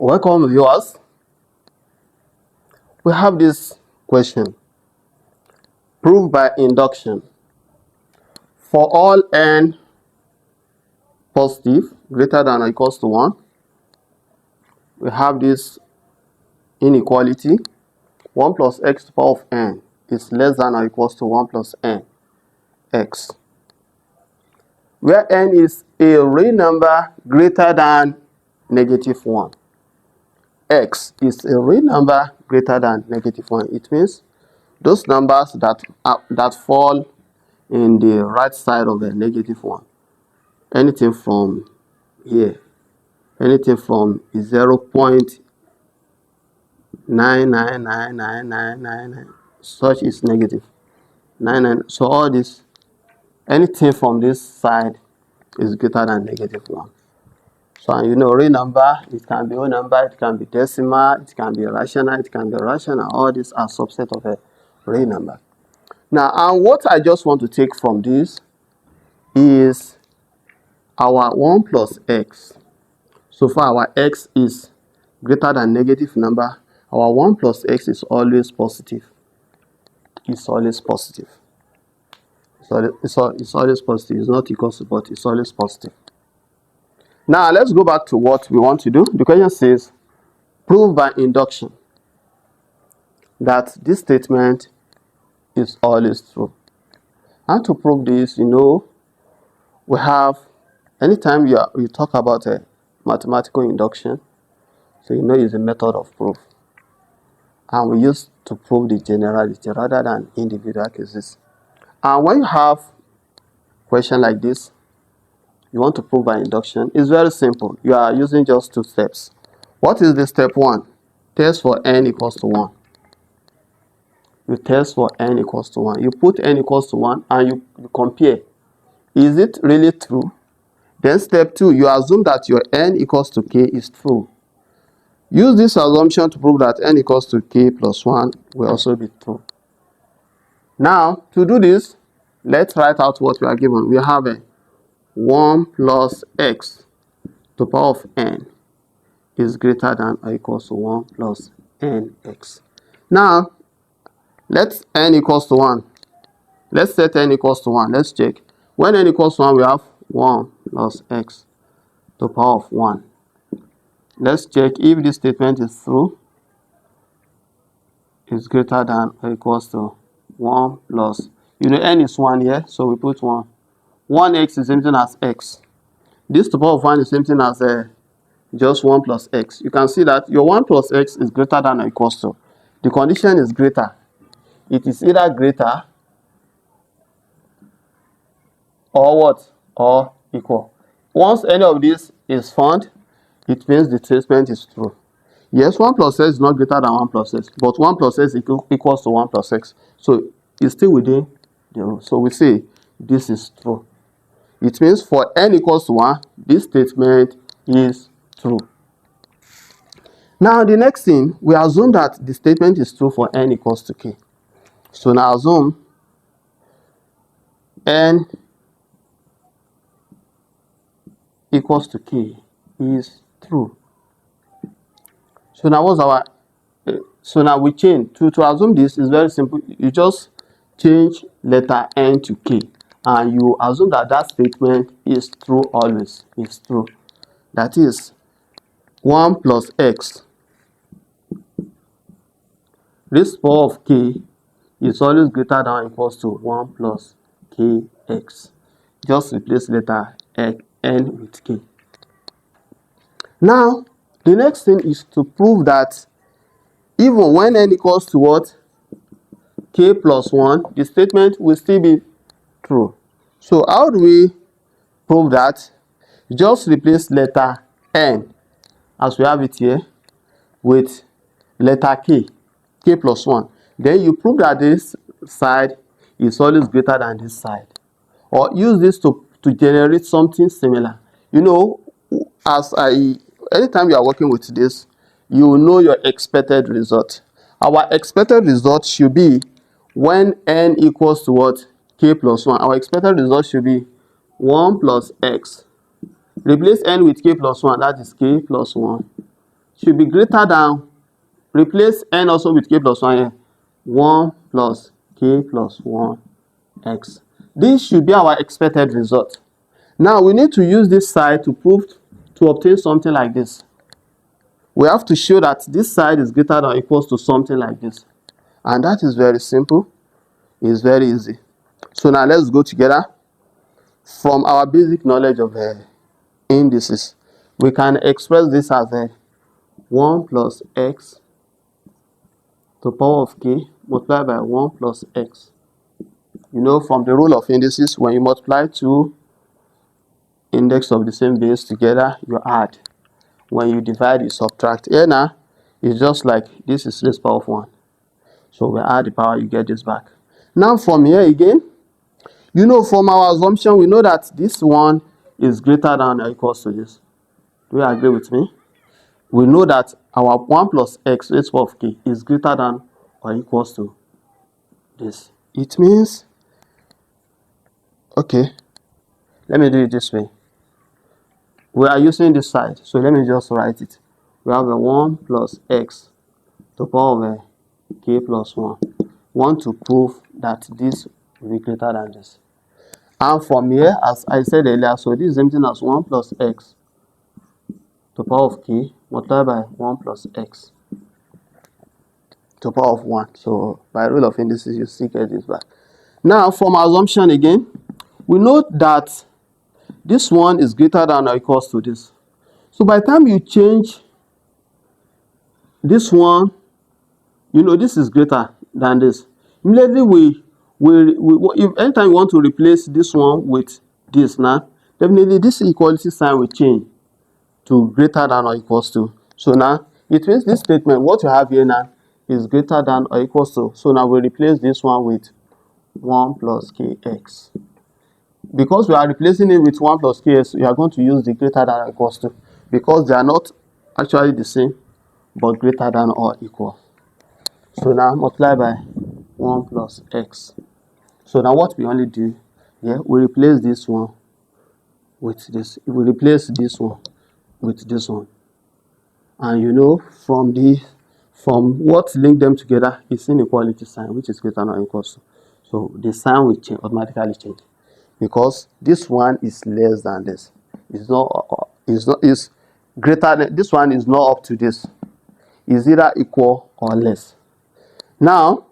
Welcome viewers. We have this question. Prove by induction. For all n positive greater than or equals to 1, we have this inequality. 1 plus x to the power of n is less than or equals to 1 plus n x, where n is a real number greater than -1. X is a real number greater than -1. It means those numbers that fall in the right side of the -1. Anything from here, anything from 0.9999999, such is negative 99. So all this, anything from this side is greater than -1. So you know, real number, it can be whole number, it can be decimal, it can be rational, it can be irrational. All these are subset of a real number. Now, and what I just want to take from this is our 1 plus x. So far our x is greater than negative number, our 1 plus x is always positive. It's always positive. It's always positive. It's not equal to, but it's always positive. Now let's go back to what we want to do. The question says, prove by induction that this statement is always true. And to prove this, you know, we have, anytime you talk about a mathematical induction, so you know it's a method of proof. And we use to prove the generality rather than individual cases. And when you have a question like this, you want to prove by induction, it's very simple. You are using just 2 steps. What is the step 1? Test for n equals to 1. You test for n equals to 1. You put n equals to 1 and you compare. Is it really true? Then step 2, you assume that your n equals to k is true. Use this assumption to prove that n equals to k plus 1 will also be true. Now, to do this, let's write out what we are given. We have a 1 plus x to the power of n is greater than or equals to 1 plus nx. Now, let's n equals to 1. Let's set n equals to 1. Let's check. When n equals to 1, we have 1 plus x to the power of 1. Let's check if this statement is true. It's greater than or equals to 1 plus, you know, n is 1 here, so we put 1. 1x is the same thing as x. This to the power of 1 is the same thing as just 1 plus x. You can see that your 1 plus x is greater than or equals to. The condition is greater. It is either greater or what? Or equal. Once any of this is found, it means the statement is true. Yes, 1 plus x is not greater than 1 plus x, but 1 plus x equals to 1 plus x. So it's still within the rule. So we say this is true. It means for n equals to 1, this statement is true. Now the next thing, we assume that the statement is true for n equals to k. So now assume n equals to k is true. So now what's our, so now we change, to assume this is very simple. You just change letter n to k and you assume that that statement is true always. It's true. That is 1 plus x. This power of k is always greater than or equals to 1 plus kx. Just replace letter n with k. Now, the next thing is to prove that even when n equals to what? K plus 1, the statement will still be true. So how do we prove that? Just replace letter n, as we have it here, with letter k plus 1. Then you prove that this side is always greater than this side. Or use this to generate something similar. You know, anytime you are working with this, you will know your expected result. Our expected result should be when n equals to what? K plus 1. Our expected result should be 1 plus x. Replace n with k plus 1, that is k plus 1. should be greater than, replace n also with k plus 1 here, 1 plus k plus 1 x. This should be our expected result. Now we need to use this side to obtain something like this. We have to show that this side is greater than or equals to something like this. And that is very simple. It's very easy. So now let's go together. From our basic knowledge of indices, we can express this as 1 plus x to the power of k multiplied by 1 plus x. You know, from the rule of indices, when you multiply two index of the same base together, you add. When you divide, you subtract. Here now, it's just like this is raised power of 1. So we add the power, you get this back. Now from here again, you know, from our assumption, we know that this one is greater than or equals to this. Do you agree with me? We know that our 1 plus x raised power of k is greater than or equals to this. It means, okay, let me do it this way. We are using this side, so let me just write it. We have a 1 plus x to the power of k plus 1. Want to prove that this will be greater than this. And from here, as I said earlier, so this is the same thing as 1 plus x to the power of k multiplied by 1 plus x to the power of 1. So by rule of indices, you still get this back. Now from our assumption again, we know that this one is greater than or equals to this. So by the time you change this one, you know this is greater than this. Immediately if anytime you want to replace this one with this now, definitely this equality sign will change to greater than or equals to. So now it means this statement, what you have here now, is greater than or equals to. So now we replace this one with 1 plus kx. Because we are replacing it with 1 plus kx, we are going to use the greater than or equals to, because they are not actually the same, but greater than or equal. So now multiply by 1 plus x. So now what we only do here, we replace this one with this. We replace this one with this one. And you know, from what link them together is inequality sign, which is greater than or equals to. So the sign will change, automatically change, because this one is less than this. Is greater than this one, is not up to this. Is either equal or less. Now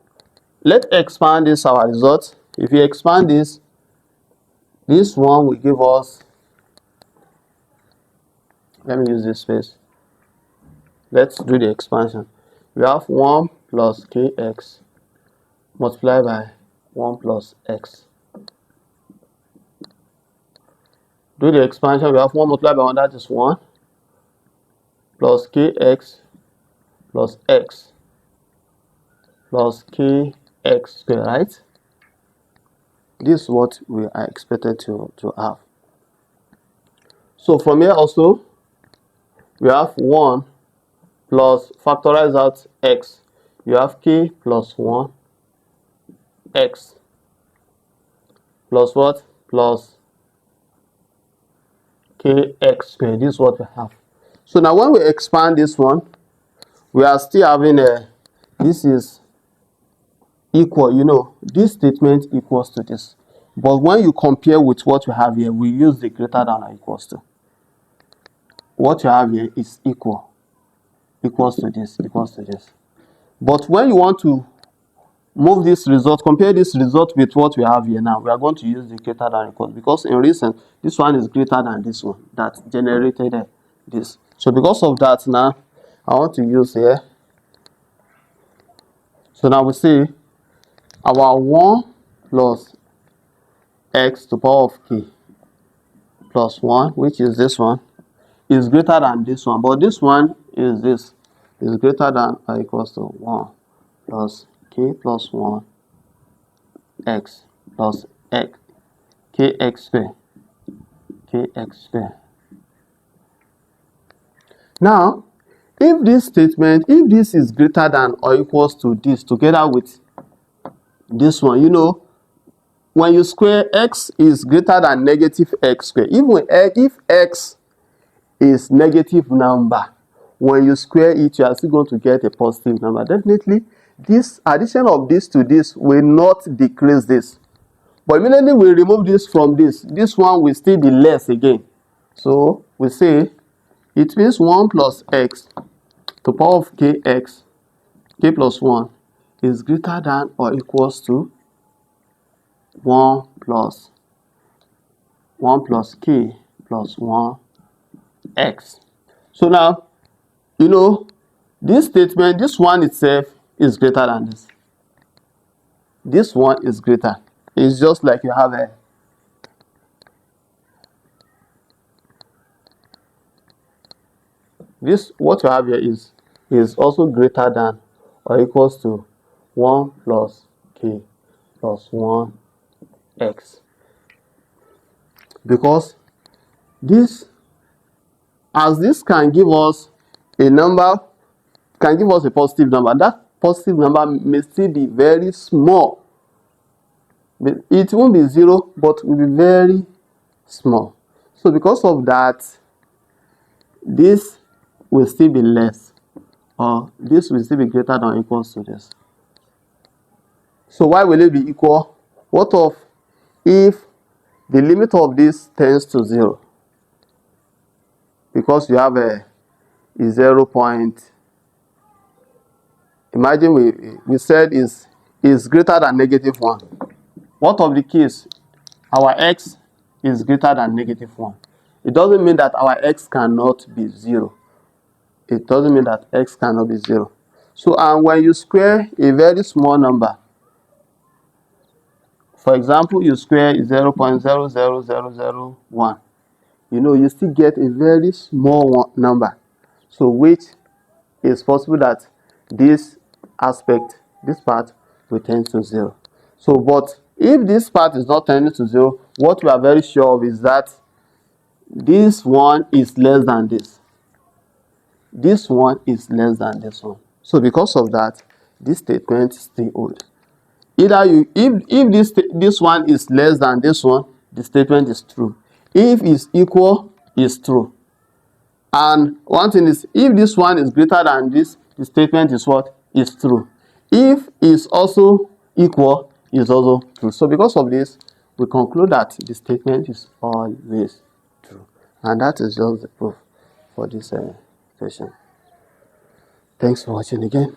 let's expand this our result. If you expand this one will give us, let me use this space. Let's do the expansion. We have 1 plus kx multiplied by 1 plus x. Do the expansion. We have 1 multiplied by 1, that is 1, plus kx plus x plus kx squared, right? This is what we are expected to have. So from here also, we have 1 plus, factorize out x. You have k plus 1 x plus what? Plus kx squared. This is what we have. So now when we expand this one, we are still having this is equal, you know, this statement equals to this. But when you compare with what we have here, we use the greater than or equals to. What you have here is equals to this, equals to this. But when you want to move this result, compare this result with what we have here now, we are going to use the greater than or equals, because in reason, this one is greater than this one that generated this. So because of that, now I want to use here. So now we see our 1 plus x to the power of k plus 1, which is this one, is greater than this one. But this one is this, is greater than or equals to 1 plus k plus 1 x plus x kx squared. Now, if this statement, if this is greater than or equals to this together with this one, you know, when you square x is greater than negative x squared, even if x is negative number, when you square it, you are still going to get a positive number. Definitely, this addition of this to this will not decrease this. But immediately we remove this from this one will still be less again. So we say it means 1 plus x to the power of kx, k plus 1, is greater than or equals to 1 plus k plus 1x. So now, you know, this statement, this one itself is greater than this. This one is greater. It's just like you have a this, what you have here is also greater than or equals to 1 plus k plus 1x, because this, as this can give us a number, can give us a positive number, that positive number may still be very small. It won't be 0, but will be very small. So because of that, this will still be less, or this will still be greater than or equals to this. So why will it be equal? What of if the limit of this tends to 0? Because you have a 0 point. Imagine we said is greater than -1. What of the case? Our x is greater than -1. It doesn't mean that our x cannot be 0. It doesn't mean that x cannot be 0. So, and when you square a very small number, for example, you square 0.00001, you still get a very small number. So, which is possible that this aspect, this part, will tend to 0. So, but if this part is not tending to 0, what we are very sure of is that this one is less than this. This one is less than this one. So because of that, this statement still holds. Either if this one is less than this one, the statement is true. If it's equal, it's true. And one thing is, if this one is greater than this, the statement is what? Is true. If it's also equal, it's also true. So because of this, we conclude that the statement is always true. And that is just the proof for this session. Thanks for watching again.